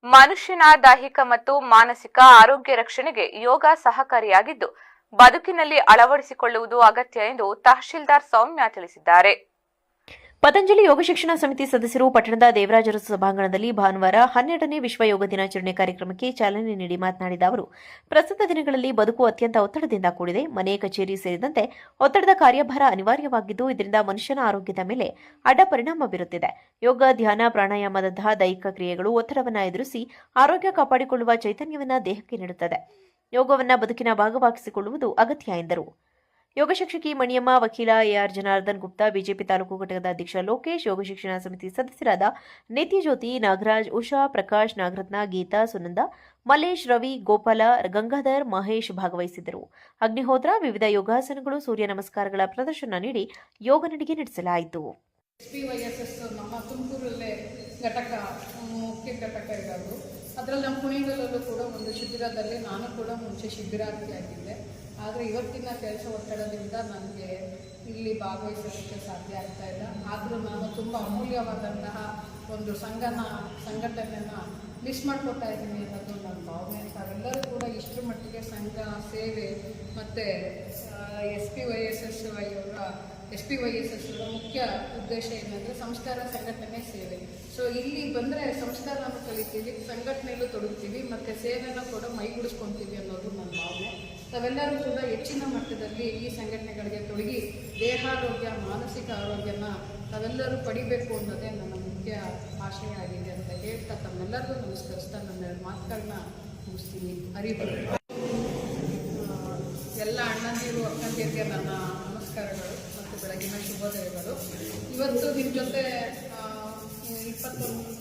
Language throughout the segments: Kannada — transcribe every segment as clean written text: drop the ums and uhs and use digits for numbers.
ಮನುಷ್ಯನ ದೈಹಿಕ ಮತ್ತು ಮಾನಸಿಕ ಆರೋಗ್ಯ ರಕ್ಷಣೆಗೆ ಯೋಗ ಸಹಕಾರಿಯಾಗಿದ್ದು ಬದುಕಿನಲ್ಲಿ ಅಳವಡಿಸಿಕೊಳ್ಳುವುದು ಅಗತ್ಯ ಎಂದು ತಹಶೀಲ್ದಾರ್ ಸೌಮ್ಯ ತಿಳಿಸಿದ್ದಾರೆ. ಪತಂಜಲಿ ಯೋಗ ಶಿಕ್ಷಣ ಸಮಿತಿ ಸದಸ್ಯರು ಪಟ್ಟಣದ ದೇವರಾಜರ ಸಭಾಂಗಣದಲ್ಲಿ ಭಾನುವಾರ 12ನೇ ವಿಶ್ವ ಯೋಗ ದಿನಾಚರಣೆ ಕಾರ್ಯಕ್ರಮಕ್ಕೆ ಚಾಲನೆ ನೀಡಿ ಮಾತನಾಡಿದ ಅವರು, ಪ್ರಸ್ತುತ ದಿನಗಳಲ್ಲಿ ಬದುಕು ಅತ್ಯಂತ ಒತ್ತಡದಿಂದ ಕೂಡಿದೆ. ಮನೆ, ಕಚೇರಿ ಸೇರಿದಂತೆ ಒತ್ತಡದ ಕಾರ್ಯಭಾರ ಅನಿವಾರ್ಯವಾಗಿದ್ದು, ಇದರಿಂದ ಮನುಷ್ಯನ ಆರೋಗ್ಯದ ಮೇಲೆ ಅಡ್ಡ ಪರಿಣಾಮ ಬೀರುತ್ತಿದೆ. ಯೋಗ, ಧ್ಯಾನ, ಪ್ರಾಣಾಯಾಮದಂತಹ ದೈಹಿಕ ಕ್ರಿಯೆಗಳು ಒತ್ತಡವನ್ನು ಎದುರಿಸಿ ಆರೋಗ್ಯ ಕಾಪಾಡಿಕೊಳ್ಳುವ ಚೈತನ್ಯವನ್ನು ದೇಹಕ್ಕೆ ನೀಡುತ್ತದೆ. ಯೋಗವನ್ನು ಬದುಕಿನ ಭಾಗವಾಗಿಸಿಕೊಳ್ಳುವುದು ಅಗತ್ಯ ಎಂದರು. ಯೋಗ ಶಿಕ್ಷಕಿ ಮಣಿಯಮ್ಮ, ವಕೀಲ ಎಆರ್ ಜನಾರ್ದನ್ ಗುಪ್ತಾ, ಬಿಜೆಪಿ ತಾಲೂಕು ಘಟಕದ ಅಧ್ಯಕ್ಷ ಲೋಕೇಶ್, ಯೋಗ ಶಿಕ್ಷಣ ಸಮಿತಿ ಸದಸ್ಯರಾದ ನಿತ್ಯಜ್ಯೋತಿ, ನಾಗರಾಜ್, ಉಷಾ, ಪ್ರಕಾಶ್, ನಾಗರತ್ನ, ಗೀತಾ, ಸುನಂದ, ಮಲ್ಲೇಶ್, ರವಿ, ಗೋಪಾಲ, ಗಂಗಾಧರ್, ಮಹೇಶ್ ಭಾಗವಹಿಸಿದ್ದರು. ಅಗ್ನಿಹೋತ್ರ ವಿವಿಧ ಯೋಗಾಸನಗಳು, ಸೂರ್ಯ ನಮಸ್ಕಾರಗಳ ಪ್ರದರ್ಶನ ನೀಡಿ ಯೋಗ ನಡಿಗೆ ನಡೆಸಲಾಯಿತು. SPYSS ನಮ್ಮ ತುಮಕೂರಲ್ಲೇ ಮುಖ್ಯ ಘಟಕ ಇರೋದು. ಅದರಲ್ಲಿ ನಮ್ಮ ಕುಣಿಗಲಲ್ಲೂ ಕೂಡ ಒಂದು ಶಿಬಿರದಲ್ಲಿ ನಾನು ಕೂಡ ಮುಂಚೆ ಶಿಬಿರಾರ್ಥಿಯಾಗಿದ್ದೆ. ಆದರೆ ಇವತ್ತಿನ ಕೆಲಸ ಒತ್ತಡದಿಂದ ನನಗೆ ಇಲ್ಲಿ ಭಾಗವಹಿಸೋದಕ್ಕೆ ಸಾಧ್ಯ ಆಗ್ತಾ ಇಲ್ಲ. ಆದರೂ ನಾನು ತುಂಬ ಅಮೂಲ್ಯವಾದಂತಹ ಒಂದು ಸಂಘಟನೆಯನ್ನು ಮಿಸ್ ಮಾಡ್ಕೊತಾ ಇದ್ದೀನಿ ಅನ್ನೋದು ನನ್ನ ಭಾವನೆ. ತಾವೆಲ್ಲರೂ ಕೂಡ ಇಷ್ಟರ ಮಟ್ಟಿಗೆ ಸಂಘ ಸೇವೆ ಮತ್ತು SPYSS ಮುಖ್ಯ ಉದ್ದೇಶ ಏನಂದರೆ ಸಂಸ್ಕಾರ, ಸಂಘಟನೆ, ಸೇವೆ. ಸೊ ಇಲ್ಲಿ ಬಂದರೆ ಸಂಸ್ಕಾರನ ಕಲಿತೀವಿ, ಸಂಘಟನೆಯಲ್ಲೂ ತೊಡಗ್ತೀವಿ ಮತ್ತು ಸೇವೆನ ಕೂಡ ಮೈಗೂಡಿಸ್ಕೊತೀವಿ ಅನ್ನೋದು ನನ್ನ ಭಾವನೆ. ತಾವೆಲ್ಲರೂ ಕೂಡ ಹೆಚ್ಚಿನ ಮಟ್ಟದಲ್ಲಿ ಈ ಸಂಘಟನೆಗಳಿಗೆ ತೊಡಗಿ ದೇಹಾರೋಗ್ಯ, ಮಾನಸಿಕ ಆರೋಗ್ಯನ ತಾವೆಲ್ಲರೂ ಪಡಿಬೇಕು ಅನ್ನೋದೇ ನನ್ನ ಮುಖ್ಯ ಆಶಯ ಆಗಿದೆ ಅಂತ ಹೇಳ್ತಾ ತಮ್ಮೆಲ್ಲರಿಗೂ ನಮಸ್ಕರಿಸ್ತಾ ನನ್ನ ಮಾತುಗಳನ್ನ ಮುಗಿಸ್ತೀನಿ. ಎಲ್ಲ ಅಣ್ಣಂದಿರು, ಅಕ್ಕಂದಿರಿಗೆ ನನ್ನ ನಮಸ್ಕಾರಗಳು ಮತ್ತು ಬೆಳಗಿನ ಶುಭೋದಯಗಳು. ಇವತ್ತು ನಿಮ್ಮ ಜೊತೆ 21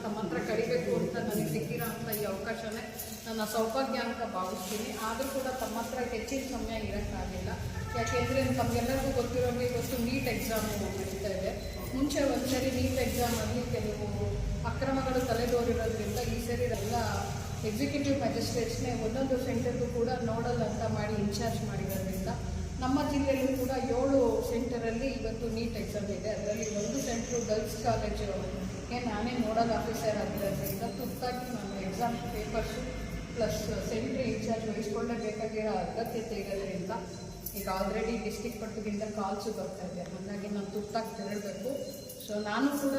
ತಮ್ಮ ಹತ್ರ ಕರಿಬೇಕು ಅಂತ ನನಗೆ ಸಿಕ್ಕಿರೋ ಅಂಥ ಈ ಅವಕಾಶನೇ ನನ್ನ ಸೌಭಾಗ್ಯ ಅಂತ ಭಾವಿಸ್ತೀನಿ. ಆದರೂ ಕೂಡ ತಮ್ಮ ಹತ್ರ ಹೆಚ್ಚಿನ ಸಮಯ ಇರೋಕ್ಕಾಗಿಲ್ಲ. ಯಾಕೆಂದರೆ ತಮಗೆಲ್ಲರಿಗೂ ಗೊತ್ತಿರೋಂಗೆ ಇವತ್ತು ನೀಟ್ ಎಕ್ಸಾಮು ನಡೀತಾ ಇದೆ. ಮುಂಚೆ ಒಂದ್ಸರಿ ನೀಟ್ ಎಕ್ಸಾಮಲ್ಲಿ ಕೆಲವು ಅಕ್ರಮಗಳು ತಲೆದೋರಿರೋದ್ರಿಂದ ಈ ಸರಿ ಎಲ್ಲ ಎಕ್ಸಿಕ್ಯೂಟಿವ್ ಮ್ಯಾಜಿಸ್ಟ್ರೇಟ್ಸ್ನೇ ಒಂದೊಂದು ಸೆಂಟರ್ಗೂ ಕೂಡ ನೋಡಲ್ ಅಂತ ಮಾಡಿ ಇನ್ಚಾರ್ಜ್ ಮಾಡಿರೋದ್ರಿಂದ ನಮ್ಮ ಜಿಲ್ಲೆಯಲ್ಲೂ ಕೂಡ 7 ಸೆಂಟರಲ್ಲಿ ಇವತ್ತು ನೀಟ್ ಎಕ್ಸಾಮ್ ಇದೆ. ಅದರಲ್ಲಿ ಒಂದು ಸೆಂಟ್ರು ಗರ್ಲ್ಸ್ ಕಾಲೇಜು ನಾನೇ ನೋಡಲ್ ಆಫೀಸರ್ ಆಗಿರೋದ್ರಿಂದ ತುರ್ತಾಗಿ ನಾನು exam papers plus centre in charge ವಹಿಸ್ಕೊಳ್ಳೇಬೇಕಾಗಿರೋ ಅಗತ್ಯತೆ ಇರೋದ್ರಿಂದ ಈಗ ಆಲ್ರೆಡಿ ಡಿಸ್ಟಿಕ್ ಮಟ್ಟದಿಂದ ಕಾಲ್ಸು ಬರ್ತಾ ಇದೆ. ಹಾಗಾಗಿ ನಾನು ತುರ್ತಾಗಿ ತೆರಳಬೇಕು. ಸೊ ನಾನು ಕೂಡ